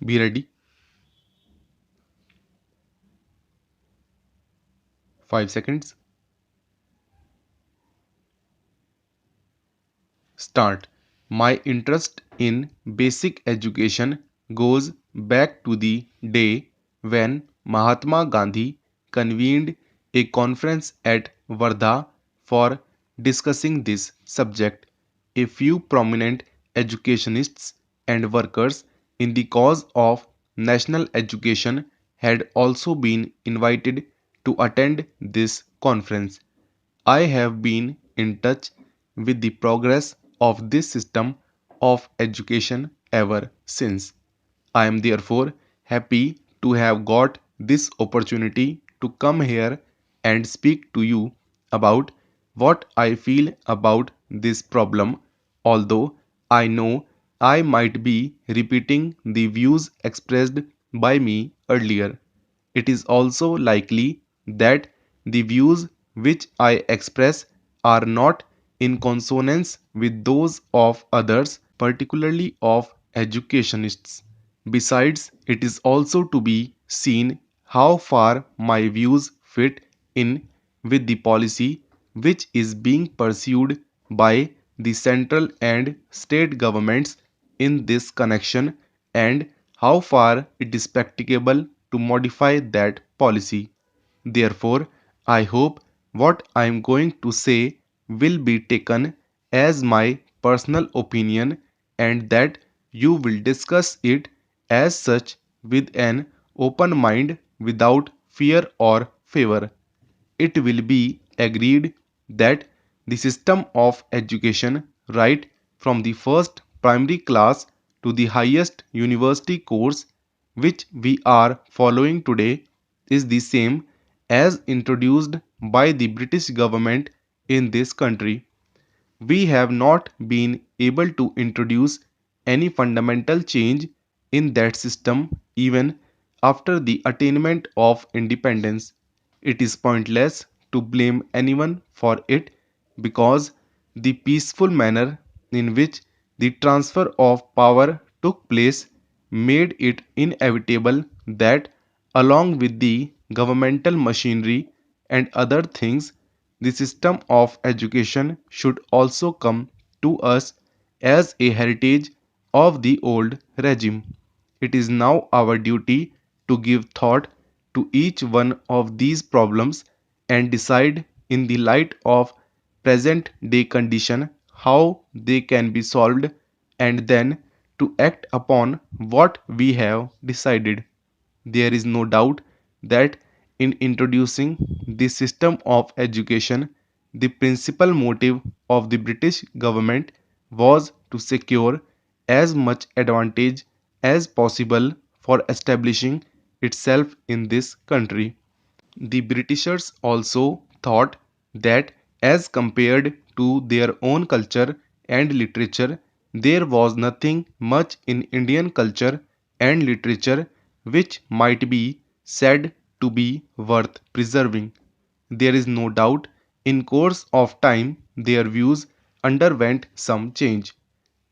Be ready. 5 seconds. Start. My interest in basic education goes back to the day when Mahatma Gandhi convened a conference at Wardha for discussing this subject. A few prominent educationists and workers in the cause of national education had also been invited to attend this conference. I have been in touch with the progress of this system of education ever since. I am therefore happy to have got this opportunity to come here and speak to you about what I feel about this problem, although I know I might be repeating the views expressed by me earlier. It is also likely that the views which I express are not in consonance with those of others, particularly of educationists. Besides, it is also to be seen how far my views fit in with the policy which is being pursued by the central and state governments in this connection, and how far it is practicable to modify that policy. Therefore, I hope what I am going to say will be taken as my personal opinion and that you will discuss it as such with an open mind without fear or favor. It will be agreed that the system of education, right from the first primary class to the highest university course which we are following today, is the same as introduced by the British government in this country. We have not been able to introduce any fundamental change in that system even after the attainment of independence. It is pointless to blame anyone for it because the peaceful manner in which the transfer of power took place made it inevitable that, along with the governmental machinery and other things, the system of education should also come to us as a heritage of the old regime. It is now our duty to give thought to each one of these problems and decide in the light of present day condition how they can be solved, and then to act upon what we have decided. There is no doubt that in introducing this system of education, the principal motive of the British government was to secure as much advantage as possible for establishing itself in this country. The Britishers also thought that, as compared to their own culture and literature, there was nothing much in Indian culture and literature which might be said to be worth preserving. There is no doubt in course of time their views underwent some change.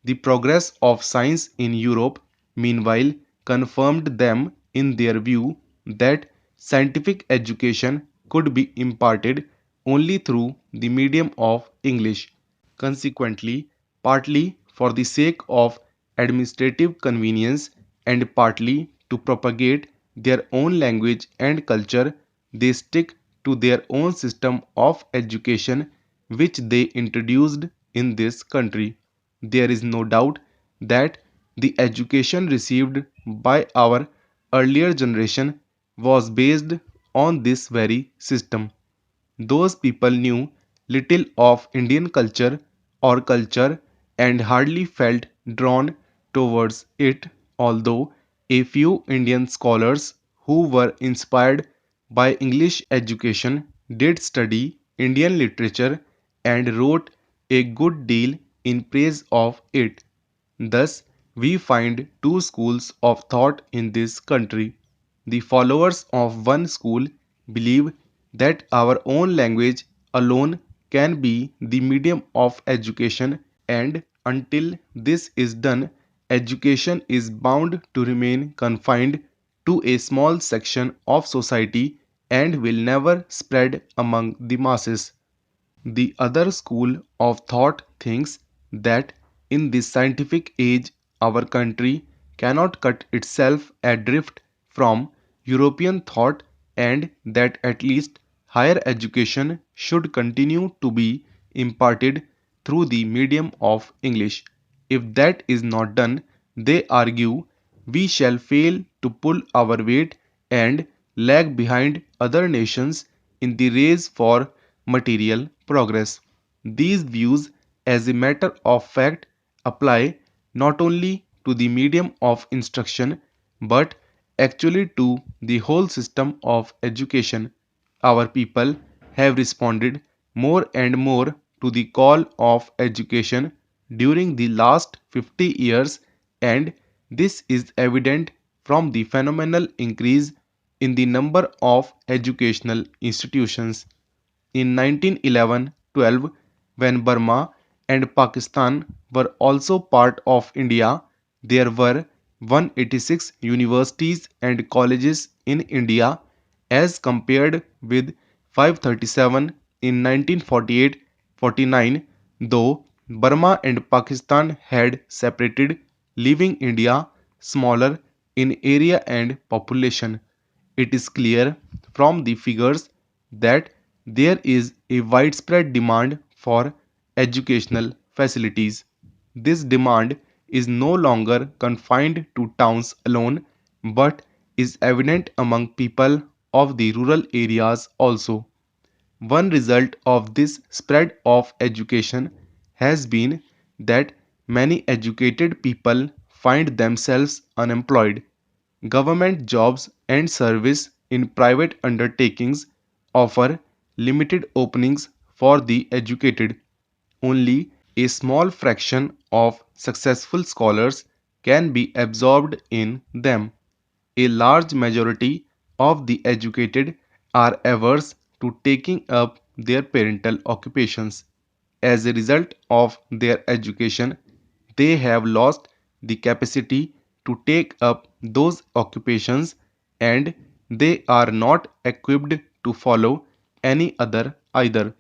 The progress of science in Europe, meanwhile, confirmed them in their view that scientific education could be imparted only through the medium of English. Consequently, partly for the sake of administrative convenience and partly to propagate their own language and culture, they stick to their own system of education which they introduced in this country. There is no doubt that the education received by our earlier generation was based on this very system. Those people knew little of Indian culture or culture and hardly felt drawn towards it, although a few Indian scholars who were inspired by English education did study Indian literature and wrote a good deal in praise of it. Thus, we find two schools of thought in this country. The followers of one school believe that our own language alone can be the medium of education, and until this is done, education is bound to remain confined to a small section of society and will never spread among the masses. The other school of thought thinks that in this scientific age our country cannot cut itself adrift from European thought and that at least higher education should continue to be imparted through the medium of English. If that is not done, they argue, we shall fail to pull our weight and lag behind other nations in the race for material progress. These views, as a matter of fact, apply not only to the medium of instruction but actually to the whole system of education. Our people have responded more and more to the call of education during the last 50 years, and this is evident from the phenomenal increase in the number of educational institutions. In 1911-12, when Burma and Pakistan were also part of India, there were 186 universities and colleges in India as compared with 537 in 1948-49, though Burma and Pakistan had separated, leaving India smaller in area and population. It is clear from the figures that there is a widespread demand for educational facilities. This demand is no longer confined to towns alone but is evident among people of the rural areas also. One result of this spread of education has been that many educated people find themselves unemployed. Government jobs and service in private undertakings offer limited openings for the educated. Only a small fraction of successful scholars can be absorbed in them. A large majority of the educated are averse to taking up their parental occupations. As a result of their education, they have lost the capacity to take up those occupations and they are not equipped to follow any other either.